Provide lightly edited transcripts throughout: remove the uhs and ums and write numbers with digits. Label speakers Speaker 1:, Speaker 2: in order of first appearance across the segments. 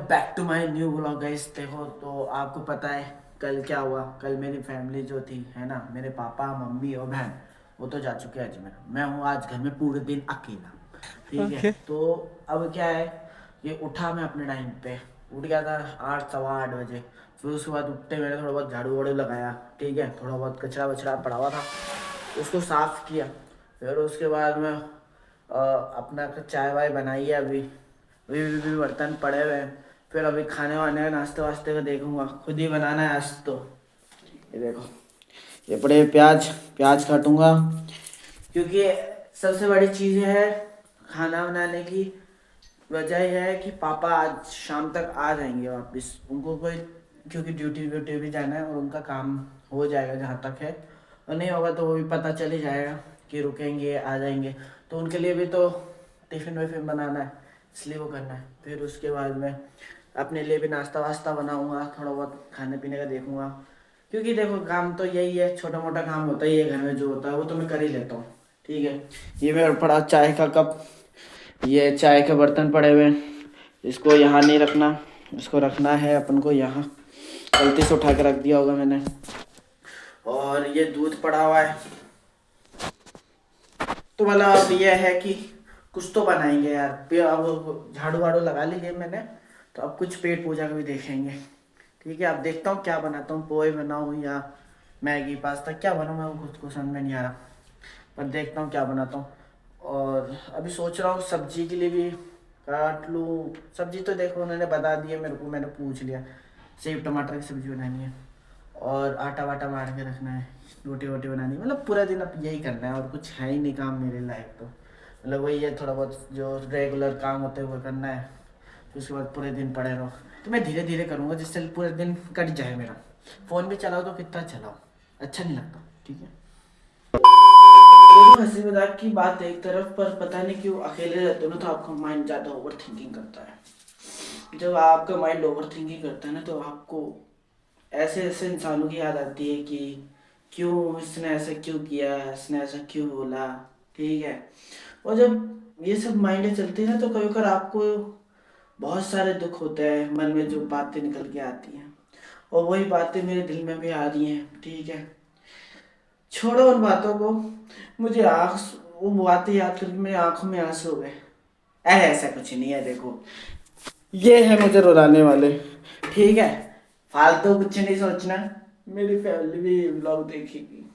Speaker 1: Back to my new vlog guys. देखो तो आपको पता है कल क्या हुआ। कल मेरी फैमिली जो थी है ना, मेरे पापा मम्मी और बहन, वो तो जा चुके हैं अजमेर। मैं हूँ आज घर में पूरे दिन अकेला। ठीक है,
Speaker 2: ओके।
Speaker 1: तो अब क्या है, ये उठा मैं अपने टाइम पे, उठ गया था 8 सवा 8 बजे। फिर उसके बाद उठते मैंने थोड़ा बहुत झाड़ू वाड़ू लगाया। ठीक है, थोड़ा बहुत कचरा वचरा पड़ा हुआ था, उसको साफ किया। फिर उसके बाद में अपना चाय वाय बनाई है। अभी भी बर्तन पड़े हुए हैं। फिर अभी खाने वाने का नाश्ते वास्ते का देखूंगा, खुद ही बनाना है आज तो। ये देखो, ये पड़े प्याज, प्याज काटूंगा, क्योंकि सबसे बड़ी चीज़ है खाना बनाने की। वजह यह है कि पापा आज शाम तक आ जाएंगे वापस, उनको कोई, क्योंकि ड्यूटी व्यूटी भी जाना है और उनका काम हो जाएगा जहाँ तक है। और नहीं होगा तो वो भी पता चल ही जाएगा कि रुकेंगे आ जाएंगे। तो उनके लिए भी तो टिफ़िन विफ़िन बनाना है, इसलिए वो करना है। फिर उसके बाद में अपने लिए भी नाश्ता वास्ता बनाऊंगा, थोड़ा बहुत खाने पीने का देखूंगा। क्योंकि देखो काम तो यही है, छोटा मोटा काम होता ही है घर में, जो होता है वो तो मैं कर ही लेता हूँ। ठीक है, ये मेरा पड़ा चाय का कप, ये चाय के बर्तन पड़े हुए हैं, इसको यहाँ नहीं रखना, इसको रखना है अपन को यहाँ। गलती से उठा के रख दिया होगा मैंने। और ये दूध पड़ा हुआ है। तो मतलब अब ये है कि कुछ तो बनाएंगे यार। अब झाड़ू वाड़ू लगा लीजिए मैंने, तो अब कुछ पेट पूजा का भी देखेंगे। ठीक है, अब देखता हूँ क्या बनाता हूँ, पोहे बनाऊँ या मैगी पास्ता, क्या बनाऊँ मैं खुद को समझ में नहीं आ रहा। पर देखता हूँ क्या बनाता हूँ। और अभी सोच रहा हूँ सब्जी के लिए भी काट लूँ। सब्जी तो देखो उन्होंने बता दी है मेरे को, मैंने पूछ लिया। सेब टमाटर की सब्जी बनानी है और आटा वाटा मार के रखना है, रोटी वोटी बनानी है। मतलब पूरा दिन अब यही करना है और कुछ है ही नहीं काम मेरे लायक तो। मतलब वही है, थोड़ा बहुत जो रेगुलर काम होते हैं वो करना है। फिर उसके बाद पूरे दिन पड़े रहो। तो मैं धीरे धीरे करूँगा जिससे पूरे दिन कट जाए मेरा। फ़ोन भी चलाओ तो कितना चलाओ, अच्छा नहीं लगता। ठीक है, देखो हंसी मजाक की बात एक तरफ, पर पता नहीं क्यों अकेले रहते हो ना तो आपका माइंड ज़्यादा ओवर थिंकिंग करता है। जब आपका माइंड ओवर थिंकिंग करता है ना तो आपको ऐसे ऐसे इंसानों की याद आती है कि क्यों इसने ऐसा क्यों किया, इसने ऐसा क्यों बोला। ठीक है, और जब ये सब माइंड चलती है ना तो कभी कभार आपको बहुत सारे दुख होते हैं मन में, जो बातें निकल के आती हैं। और वही बातें मेरे दिल में भी आ रही हैं। ठीक है, छोड़ो उन बातों को। मुझे वो बातें याद करके मेरी आंखों में आंसू हो गए। अरे ऐसा कुछ नहीं है, देखो ये है मुझे रुलाने वाले। ठीक है, फालतू कुछ नहीं सोचना। मेरी फैमिली भी ये व्लॉग देखेगी,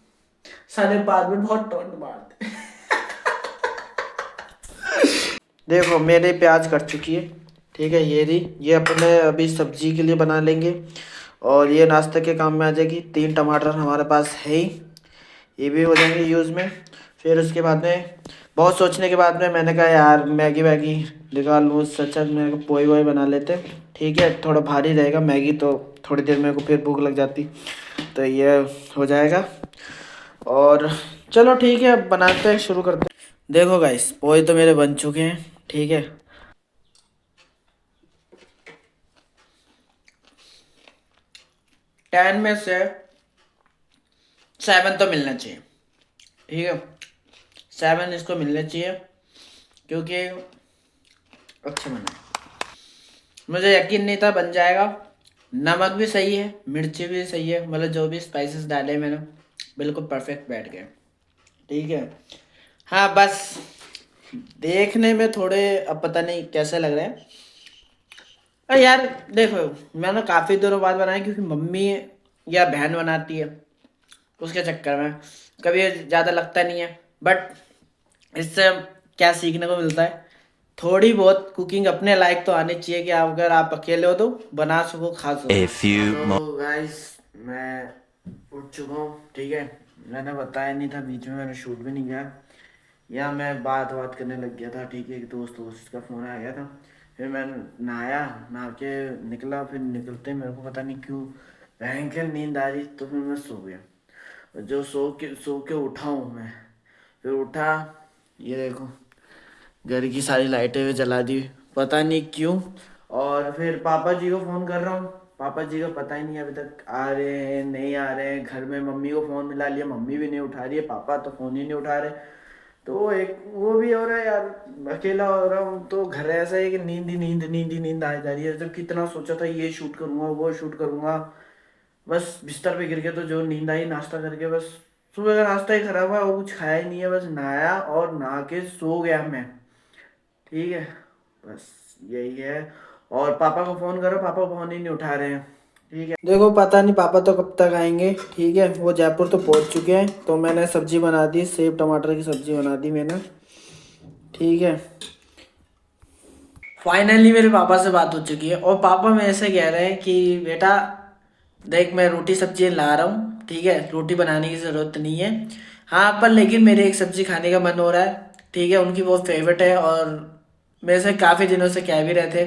Speaker 1: सारे बाद में बहुत टोंट मारते। देखो मेरे प्याज कट चुकी है। ठीक है, ये रही, ये अपने अभी सब्जी के लिए बना लेंगे और ये नाश्ते के काम में आ जाएगी। 3 टमाटर हमारे पास है ही, ये भी हो जाएंगे यूज़ में। फिर उसके बाद में बहुत सोचने के बाद में मैंने कहा यार मैगी वैगी निकाल लूँ, उससे अच्छा मेरे को पोई वोई बना लेते। ठीक है, थोड़ा भारी रहेगा मैगी तो, थोड़ी देर मेरे को फिर भूख लग जाती, तो ये हो जाएगा। और चलो ठीक है, अब बनाते हैं, शुरू करते हैं। देखो गाइस, पोहे तो मेरे बन चुके हैं। ठीक है, 10 में से 7 तो मिलना चाहिए। ठीक है, 7 इसको मिलने चाहिए, क्योंकि अच्छा बना। मुझे यकीन नहीं था बन जाएगा। नमक भी सही है, मिर्ची भी सही है, मतलब जो भी स्पाइसेस डाले मैंने बिल्कुल परफेक्ट बैठ गए। ठीक है, हाँ बस देखने में थोड़े अब पता नहीं कैसे लग रहे हैं। अरे यार देखो, मैंने काफ़ी दिनों बाद बनाया क्योंकि मम्मी या बहन बनाती है, उसके चक्कर में कभी ज़्यादा लगता नहीं है। बट इससे क्या सीखने को मिलता है, थोड़ी बहुत कुकिंग अपने लायक तो आनी चाहिए कि आप अगर आप अकेले हो तो बना सको खा सको। तो गाइस मैं उठ चुका हूँ। ठीक है, मैंने बताया नहीं था, बीच में मैंने शूट भी नहीं किया, या मैं बात बात करने लग गया था। ठीक है, एक दोस्त का फ़ोन आ गया था। फिर मैं नहाया, नहा के निकला। फिर निकलते मेरे को पता नहीं क्यों भयंकर नींद आ रही, तो फिर मैं सो गया। और जो सो के उठा हूँ मैं, फिर उठा, ये देखो घर की सारी लाइटें भी जला दी, पता नहीं क्यों। और फिर पापा जी को फ़ोन कर रहा हूँ, पापा जी का पता ही नहीं अभी तक आ रहे हैं नहीं आ रहे हैं। घर में मम्मी को फ़ोन मिला लिया, मम्मी भी नहीं उठा रही है, पापा तो फ़ोन ही नहीं उठा रहे। तो एक वो भी हो रहा है यार, अकेला हो रहा हूँ तो घर ऐसा है कि नींद ही नींद नींद ही नींद आ जा रही है। जब कितना सोचा था ये शूट करूंगा वो शूट करूंगा, बस बिस्तर पे गिर के तो जो नींद आई, नाश्ता करके बस सुबह का नाश्ता ही खराब हुआ, वो कुछ खाया ही नहीं है, बस नहाया और नहा के सो गया मैं। ठीक है, बस यही है। और पापा को फोन करो, पापा फोन ही नहीं उठा रहे हैं। ठीक है, देखो पता नहीं पापा तो कब तक आएंगे। ठीक है, वो जयपुर तो पहुंच चुके हैं, तो मैंने सब्जी बना दी, सेब टमाटर की सब्जी बना दी मैंने। ठीक है, फाइनली मेरे पापा से बात हो चुकी है और पापा मेरे से कह रहे हैं कि बेटा देख, मैं रोटी सब्जी ला रहा हूँ, ठीक है, रोटी बनाने की ज़रूरत नहीं है। हाँ पर लेकिन मेरे एक सब्जी खाने का मन हो रहा है। ठीक है, उनकी बहुत फेवरेट है और मेरे से काफ़ी दिनों से कह भी रहे थे।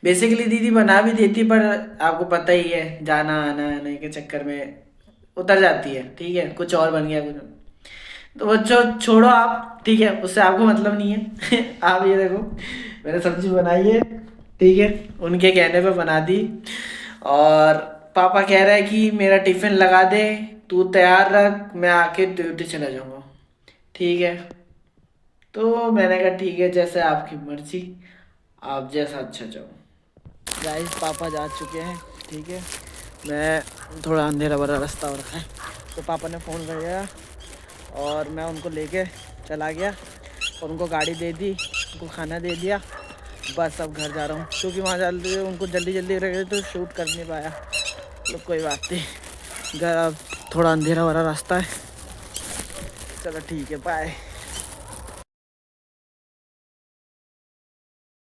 Speaker 1: बेसिकली दीदी बना भी देती, पर आपको पता ही है जाना आना आने के चक्कर में उतर जाती है। ठीक है, कुछ और बन गया कुछ, तो बच्चों छोड़ो आप, ठीक है, उससे आपको मतलब नहीं है। आप ये देखो मैंने सब्जी बनाई है, ठीक है, उनके कहने पे बना दी। और पापा कह रहे हैं कि मेरा टिफिन लगा दे, तू तैयार रख, मैं आके ड्यूटी चला जाऊंगा। ठीक है, तो मैंने कहा ठीक है, जैसे आपकी मर्जी, आप जैसा अच्छा चाहो। गाइस पापा जा चुके हैं। ठीक है, मैं थोड़ा अंधेरा भरा रास्ता हो रखा है, तो पापा ने फ़ोन कर दिया और मैं उनको लेके चला गया और उनको गाड़ी दे दी, उनको खाना दे दिया। बस अब घर जा रहा हूँ, क्योंकि वहाँ जल्दी उनको जल्दी जल्दी रह गए तो शूट कर नहीं पाया। तो कोई बात नहीं, घर अब थोड़ा अंधेरा भरा रास्ता है। चलो ठीक है, बाय।